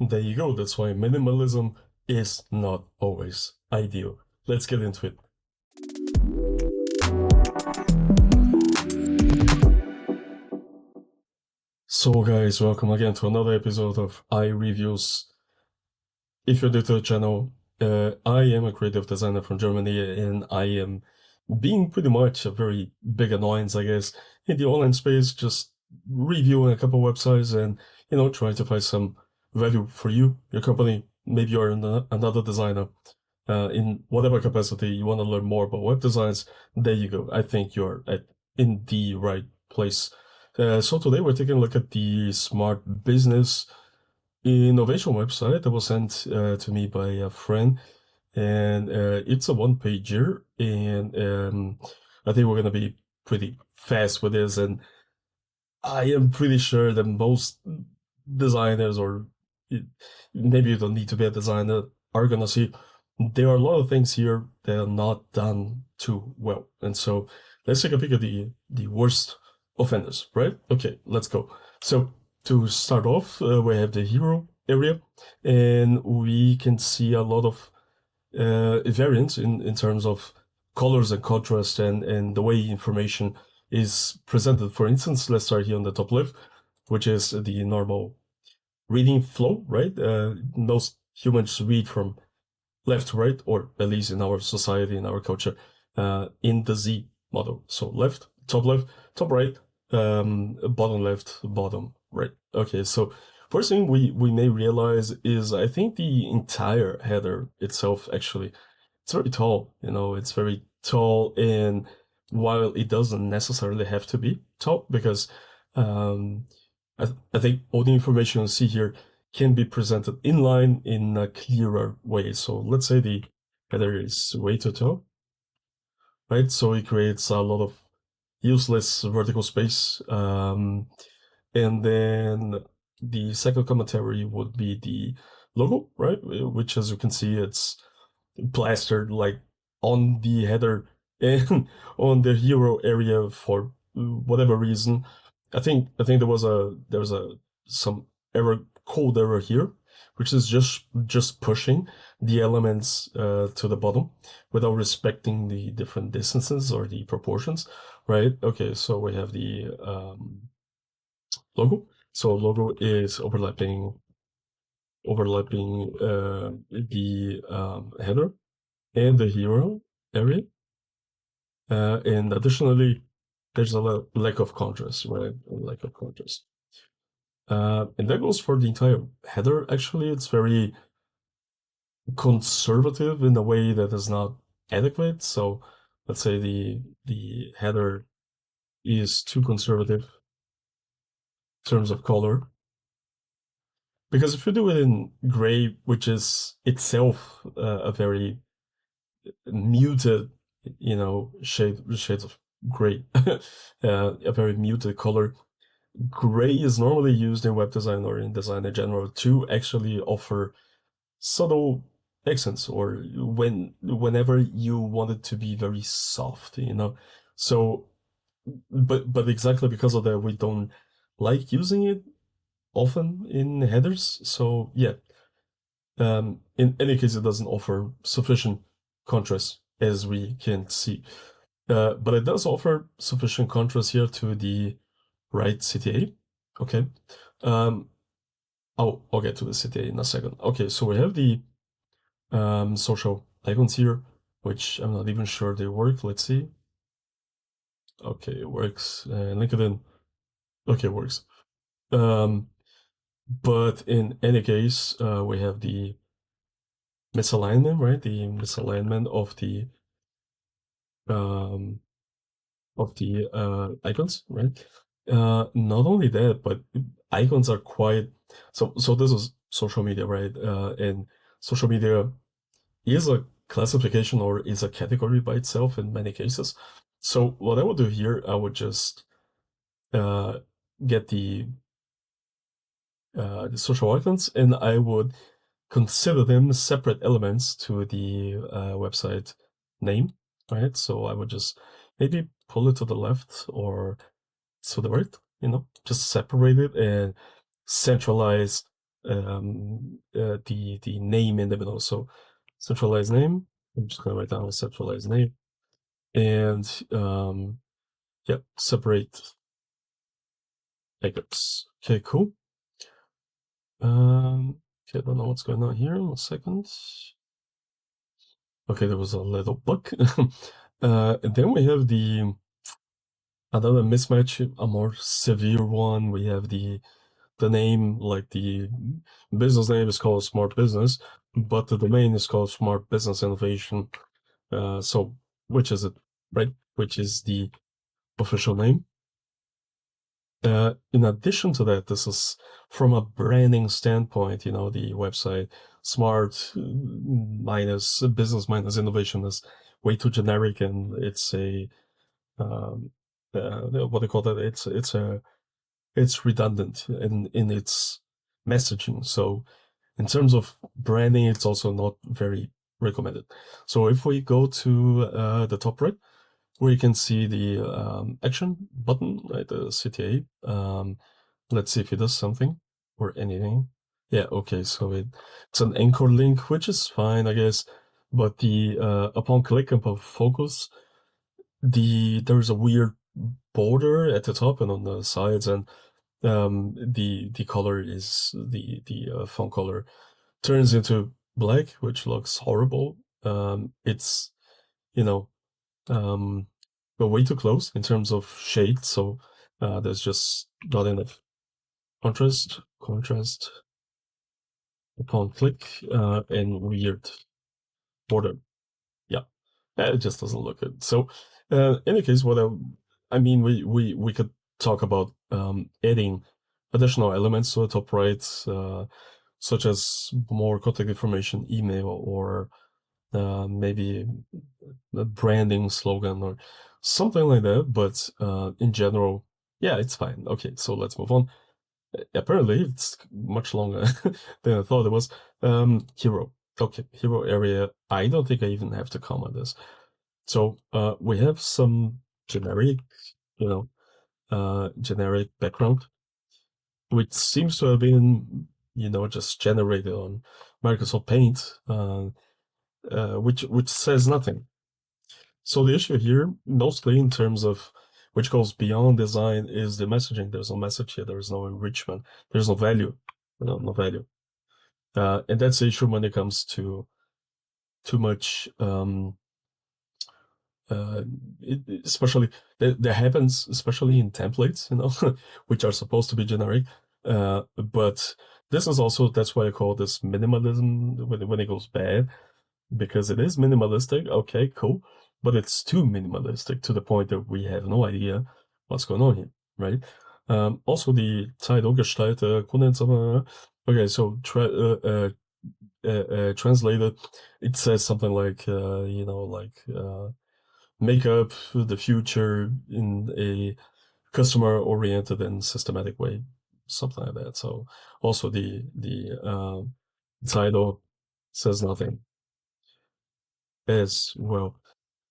There you go. That's why minimalism is not always ideal. Let's get into it. So guys, welcome again to another episode of iReviews. If you're new to the channel, I am a creative designer from Germany, and I am being pretty much a very big annoyance, I guess, in the online space, just reviewing a couple websites and, trying to find some value for you, your company. Maybe you're another designer. In whatever capacity you want to learn more about web designs, there you go. I think you're in the right place. So today we're taking a look at the Smart Business Innovation website that was sent to me by a friend, and it's a one-pager, and I think we're gonna be pretty fast with this, and I am pretty sure that most designers, or maybe you don't need to be a designer, are gonna see there are a lot of things here that are not done too well. And so let's take a peek at the worst offenders, right? Okay, let's go. So to start off, we have the hero area, and we can see a lot of variance in terms of colors and contrast and the way information is presented. For instance, let's start here on the top left, which is the normal reading flow, right? Most humans read from left to right, or at least in our society, in our culture, in the Z model. So left, top right, bottom left, bottom right. Okay, so first thing we may realize is I think the entire header itself actually it's very tall. It's very tall, and while it doesn't necessarily have to be tall, because um, I think all the information you see here can be presented inline in a clearer way. So let's say the header is way too tall, right? So it creates a lot of useless vertical space. And then the second commentary would be the logo, right? Which, as you can see, it's plastered like on the header and on the hero area for whatever reason. I think there was a some code error here, which is just pushing the elements to the bottom without respecting the different distances or the proportions, right? Okay, so we have the logo. So logo is overlapping the header and the hero area. And additionally, there's a lack of contrast, right? A lack of contrast. And that goes for the entire header. Actually, it's very conservative in a way that is not adequate. So let's say the header is too conservative in terms of color. Because if you do it in gray, which is itself a very muted, shades of gray, a very muted color. Gray is normally used in web design or in design in general to actually offer subtle accents, or whenever you want it to be very soft. So, but exactly because of that, we don't like using it often in headers. So yeah, in any case, it doesn't offer sufficient contrast, as we can see. But it does offer sufficient contrast here to the right CTA. Okay. Um, I'll get to the CTA in a second. Okay, so we have the social icons here, which I'm not even sure they work. Let's see. Okay, it works. LinkedIn. Okay, it works. But in any case, we have the misalignment, right? The misalignment um, of the icons, right? Not only that, but icons are quite so. This is social media, right? And social media is a classification, or is a category by itself in many cases. So what I would do here, I would just uh, get the social icons, and I would consider them separate elements to the website name, right? So I would just maybe pull it to the left or to the right, just separate it and centralize the name in the middle. So centralized name. I'm just gonna write down a centralized name, and yeah, separate backups. Okay, cool. Okay, I don't know what's going on here. 1 second. Okay, there was a little bug. And then we have another mismatch, a more severe one. We have the name, like the business name is called Smart Business, but the domain is called Smart Business Innovation. So which is it, right? Which is the official name. In addition to that, this is from a branding standpoint, the website smart minus business minus innovation is way too generic, and it's a what do you call that? It's redundant in its messaging. So in terms of branding, it's also not very recommended. So if we go to the top right, where you can see the action button, right, the CTA. Let's see if it does something or anything. Yeah, okay, so it's an anchor link, which is fine, I guess. But the upon click upon focus, there's a weird border at the top and on the sides, and the color is the font color turns into black, which looks horrible. It's you know but way too close in terms of shade, so there's just not enough contrast upon click, and weird border. Yeah, it just doesn't look good. So in any case, I mean, we could talk about adding additional elements to the top right, such as more contact information, email, or maybe a branding slogan or something like that. But in general, yeah, it's fine. Okay, so let's move on. Apparently, it's much longer than I thought it was. Hero. Okay, hero area. I don't think I even have to comment this. So we have some generic, you generic background, which seems to have been, just generated on Microsoft Paint, which says nothing. So the issue here, mostly in terms of which goes beyond design, is the messaging. There's no message here. There's no enrichment. There's no value. No value. And that's the issue when it comes to too much. Especially that happens, especially in templates, which are supposed to be generic. But this is also that's why I call this minimalism when it goes bad, because it is minimalistic. Okay, cool, but it's too minimalistic to the point that we have no idea what's going on here, right? Also, the title Gestalte Kundensumme. Okay, so translated, it says something like make up the future in a customer-oriented and systematic way, something like that. So also the title says nothing as well.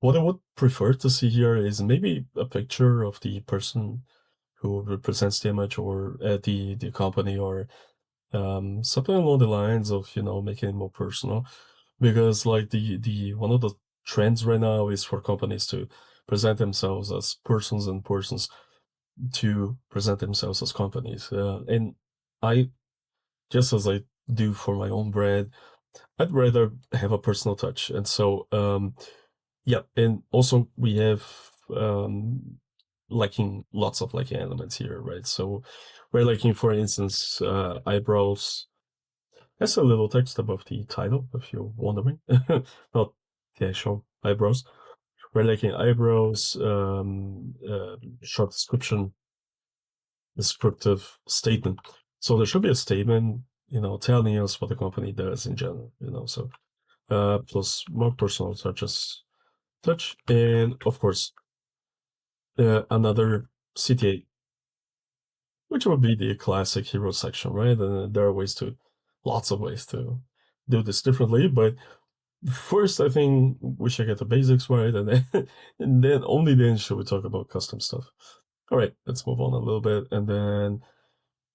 What I would prefer to see here is maybe a picture of the person who represents the image, or the company, or something along the lines of making it more personal, because like the one of the trends right now is for companies to present themselves as persons and persons to present themselves as companies, and I, just as I do for my own brand, I'd rather have a personal touch. And so yeah, and also we have lacking lots of lacking elements here, right? So we're lacking, for instance, eyebrows. There's a little text above the title, if you're wondering. Not the actual eyebrows. We're lacking eyebrows, short descriptive statement. So there should be a statement, telling us what the company does in general, so plus more personal touch, and of course, another CTA, which would be the classic hero section, right? And there are lots of ways to do this differently, but first, I think we should get the basics right, and then, and then only then should we talk about custom stuff. All right, let's move on a little bit, and then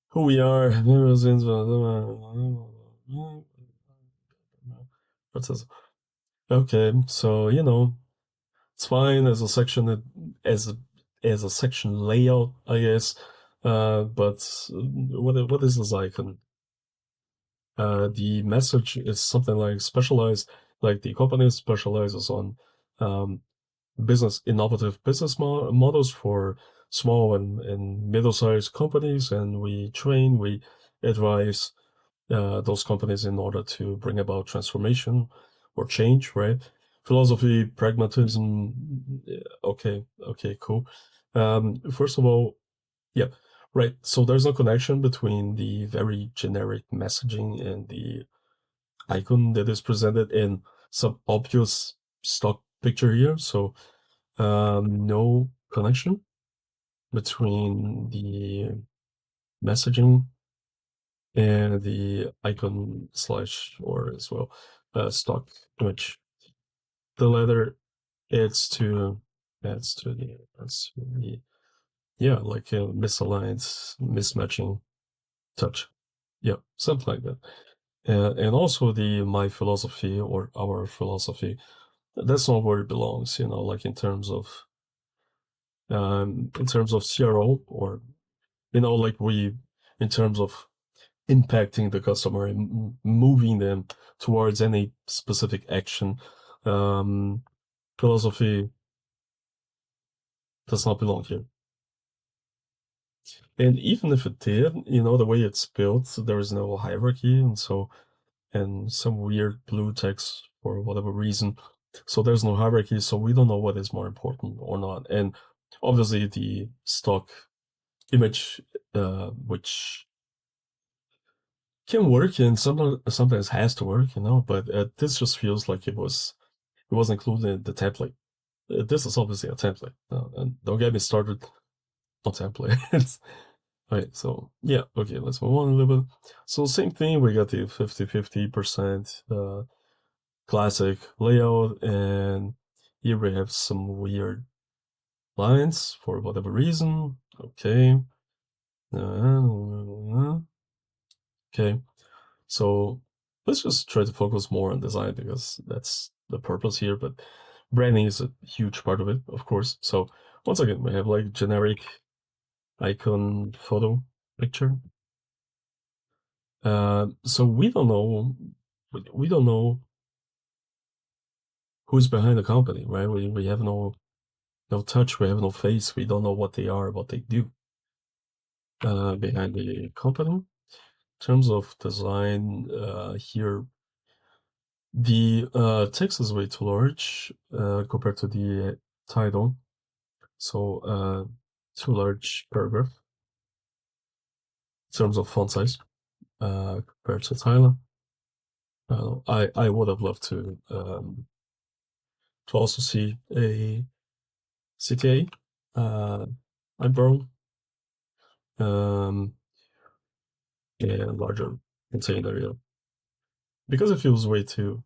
who we are. Okay, so it's fine as a section as a section layout, I guess. But what is this icon? The message is something like specialized, like the company specializes on um, innovative business models for small and middle-sized companies, and we advise those companies in order to bring about transformation or change, right? Philosophy, pragmatism, okay, cool. First of all, yeah, right. So there's no connection between the very generic messaging and the icon that is presented in some obvious stock picture here. So no connection between the messaging and the icon slash or as well stock image. The letter adds to the yeah, like a misaligned, mismatching touch. Yeah, something like that. And also the my philosophy or our philosophy, that's not where it belongs, like in terms of CRO or like in terms of impacting the customer and moving them towards any specific action. Um, Philosophy does not belong here. And even if it did, the way it's built, there is no hierarchy, and some weird blue text for whatever reason. So there's no hierarchy, so we don't know what is more important or not. And obviously the stock image, which can work and sometimes has to work, but this just feels like it was included in the template. This is obviously a template. And don't get me started on templates. Okay, so yeah, okay, let's move on a little bit. So same thing, we got the 50-50% classic layout, and here we have some weird lines for whatever reason. Okay. Okay. So let's just try to focus more on design because that's the purpose here, but branding is a huge part of it, of course. So once again, we have like generic icon photo picture. So we don't know who's behind the company, right? We have no touch, we have no face, we don't know what they are, what they do behind the company. In terms of design, here the text is way too large compared to the title. So too large paragraph in terms of font size compared to title. I would have loved to also see a CTA eyebrow um, and larger container, yeah. Because it feels way too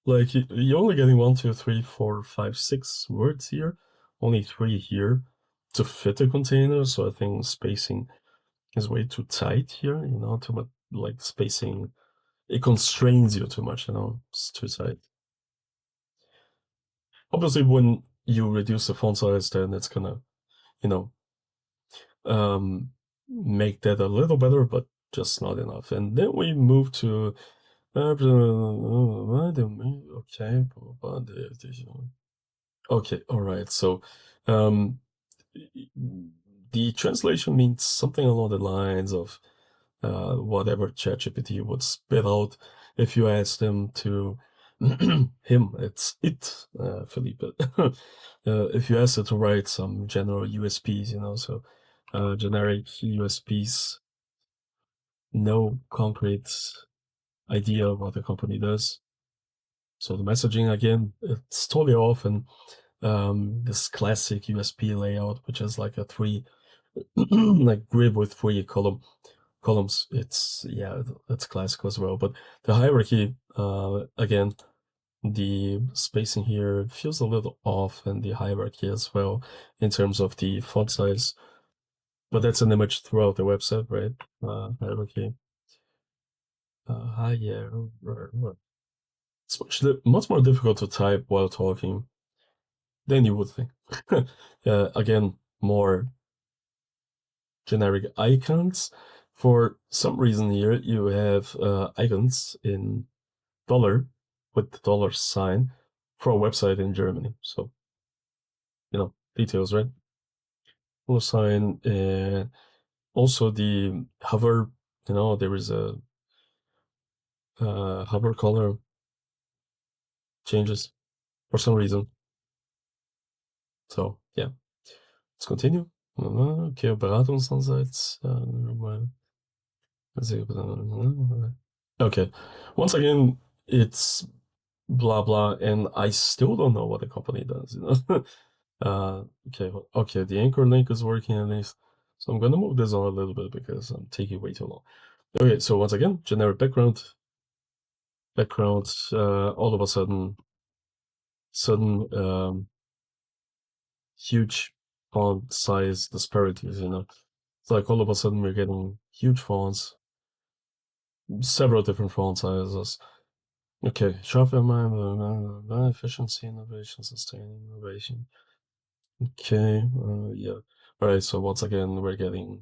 like you're only getting 1, 2, 3, 4, 5, 6 words here, only 3 here to fit a container. So I think spacing is way too tight here. Too much like spacing. It constrains you too much. It's too tight. Obviously, when you reduce the font size, then it's gonna, you know, um, make that a little better, but just not enough. And then we move to okay, okay, all right. So, um, the translation means something along the lines of whatever ChatGPT would spit out if you ask them to it's it, Felipe. If you ask it to write some general USPs, so generic USPs, no concrete idea of what the company does. So the messaging again, it's totally off, and this classic USP layout, which is like a three like grid with three columns. That's classical as well. But the hierarchy, again, the spacing here feels a little off, and the hierarchy as well in terms of the font size. but that's an image throughout the website, right? Hierarchy. Yeah, right. It's much more difficult to type while talking than you would think. Again, more generic icons. For some reason here, you have icons in dollar with the dollar sign for a website in Germany. So, details, right? Dollar sign, and also the hover, there is a hover color changes for some reason. So, yeah, let's continue. Okay, Beratungsansatz. Okay, once again, it's blah blah, and I still don't know what the company does. Okay, the anchor link is working at least. So I'm gonna move this on a little bit because I'm taking way too long. Okay, so once again, generic background, all of a sudden, huge font size disparities, It's like all of a sudden we're getting huge fonts, several different font sizes. Okay, sharp efficiency, innovation, sustaining innovation. Okay, yeah. All right, so once again, we're getting,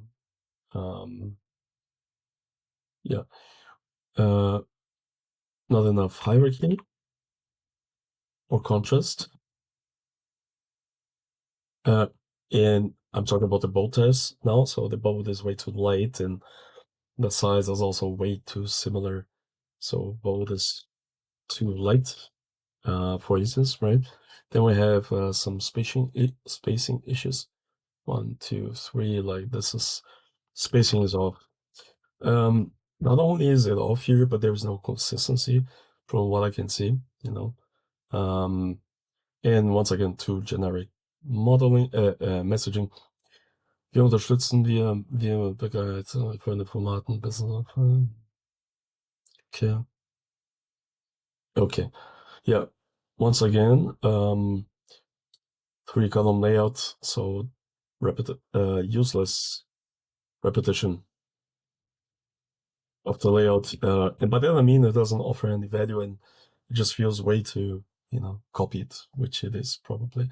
yeah, not enough hierarchy or contrast. And I'm talking about the bold test now, so the bold is way too light and the size is also way too similar. So bold is too light, for instance, right? Then we have some spacing issues. 1, 2, 3, like spacing is off. Not only is it off here, but there's no consistency from what I can see, And once again, too generic modeling, messaging. Wir unterstützen wir begeistern Formaten besser. Okay. Yeah. Once again, 3-column layout, so useless repetition of the layout. And by that I mean it doesn't offer any value and it just feels way too, copied, which it is probably.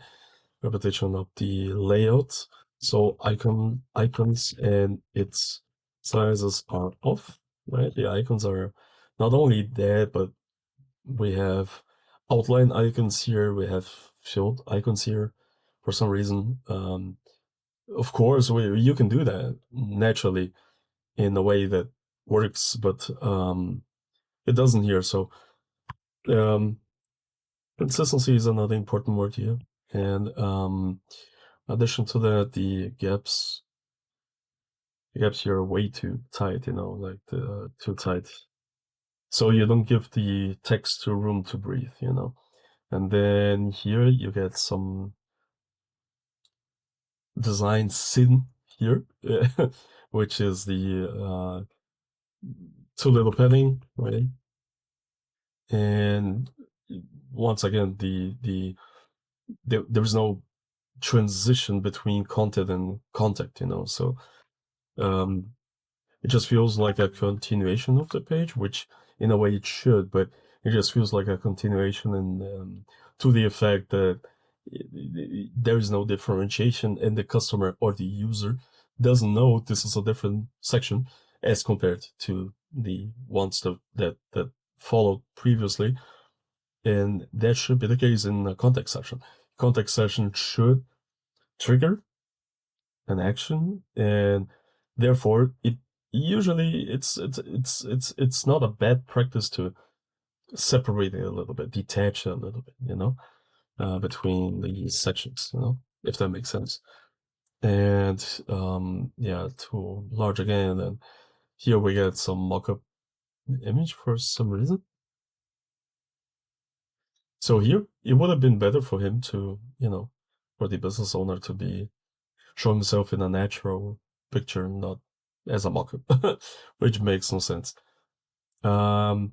Repetition of the layout. So icons and its sizes are off, right? The icons are not only there, but we have outline icons here, we have filled icons here for some reason. Of course, you can do that naturally in a way that works, but it doesn't here. So consistency is another important word here. And in addition to that, the gaps here are way too tight, too tight. So you don't give the text room to breathe, And then here you get some design sin here, which is the too little padding, right? And once again, there's no transition between content and contact, So it just feels like a continuation of the page, which in a way it should, but it just feels like a continuation and to the effect that there is no differentiation and the customer or the user doesn't know this is a different section as compared to the ones that followed previously. And that should be the case in a context section. Context section should trigger an action, and therefore it's not a bad practice to separate it a little bit, detach it a little bit, between the sections, if that makes sense. And too large again, and here we get some mock-up image for some reason. So here it would have been better for him to, for the business owner to be show himself in a natural picture, not as a mock-up, which makes no sense. Yeah,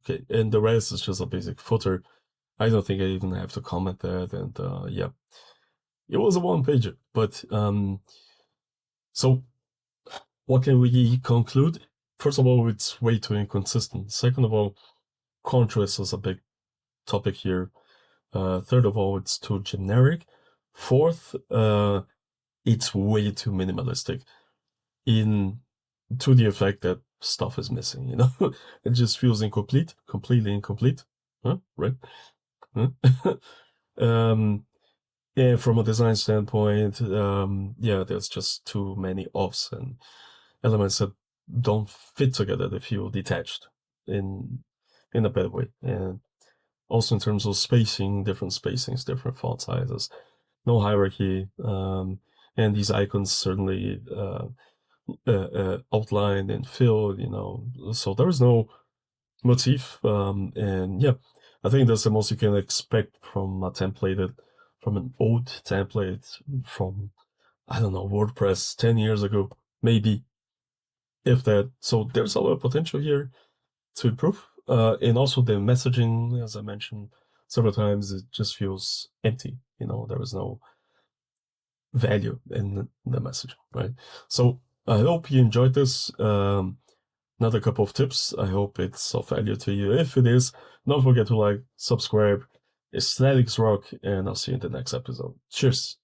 okay, and the rest is just a basic footer. I don't think I even have to comment that, and yeah, it was a one-pager, but So what can we conclude? First of all, it's way too inconsistent. Second of all, contrast is a big topic here. Third of all, it's too generic. Fourth, it's way too minimalistic in to the effect that stuff is missing, you know? It just feels incomplete, completely incomplete. Huh? Right? Huh? And from a design standpoint, yeah, there's just too many offs and elements that don't fit together. They feel detached in a bad way. And also in terms of spacing, different spacings, different font sizes, no hierarchy, and these icons certainly outlined and filled, you know. So there is no motif, and yeah, I think that's the most you can expect from a templated, from an old template from, I don't know, WordPress 10 years ago, maybe, if that. So there's a lot of potential here to improve. And also the messaging, as I mentioned several times, it just feels empty. You know, there is no value in the message, right? So I hope you enjoyed this. Another couple of tips. I hope it's of value to you. If it is, don't forget to like, subscribe. Aesthetics rock, and I'll see you in the next episode. Cheers.